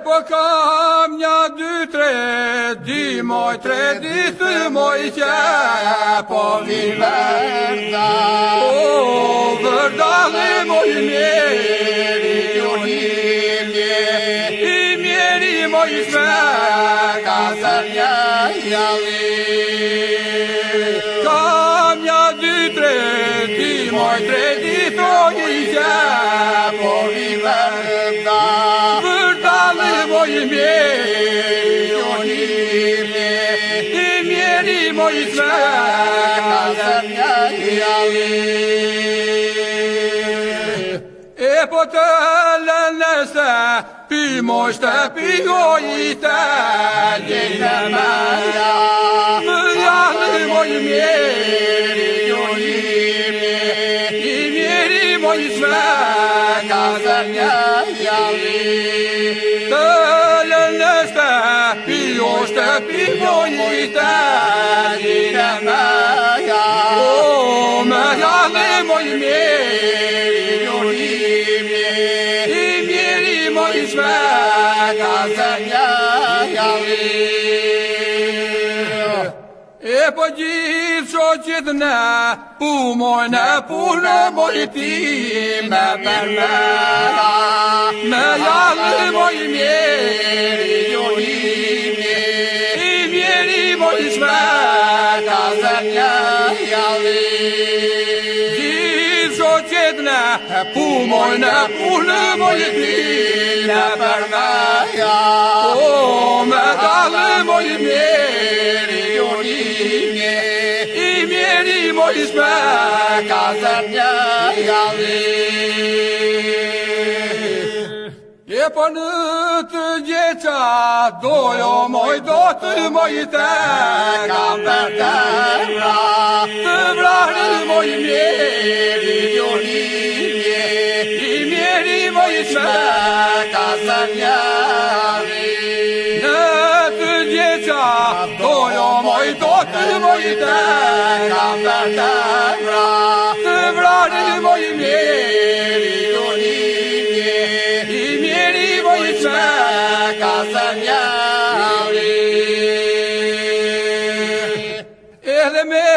Po kam një, dy, tre, di moj, tre ditë moj që po vinë vërda. O, vërdale moj mjeri, ju I mjeri moj shme, ka zërnja jali. Kam një, dy, tre, di moj, tre ditë moj që po vinë vërda. Moj mjeri, I mjeri moj shme, ka zërnja jali. Po të lënëse, pi moj shtëpi ojite, gjejnë mëja. Mëja moj mjeri, I mjeri moj shme, ka zërnja jali. Shtëpi mojite, gjejnë mëja. O, mëja moj mjeri, I mjeri moj shme, ka zërnja jali. Po gjithë shoqit ne, mojnë punë moj time për mëja. Mëja moj mjeri, I mjeri moj shme, ka zërnja jali. Gjithë shoqit ne, mojnë punë moj time për mëja. O, mëja moj mjeri, I mjeri moj shme, ka zërnja jali. Po në të gjeqa, dojo moj do të moj te, kam për të vra. Të vrahë moj mjeri, I mjeri moj shme, ka zërnja jali. Në të gjeqa, dojo moj do të moj te, kam për të vra. Të vrahë moj mjeri, ka zërnja jali. Edhe me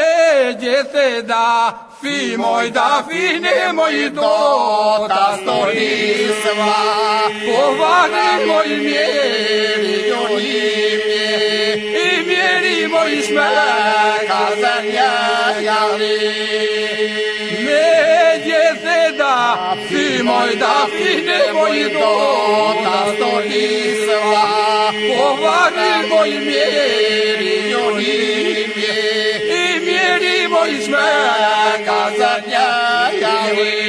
gjithë da, fi moj da, fine moj do, ta stolisva. Po vane moj mjeri, I mjeri moj shme, ka zërnja jali. Fi moj da, fine moj do, ta stolisva. Po vane moj mjeri, I mjeri moj shme, ka zërnja jali.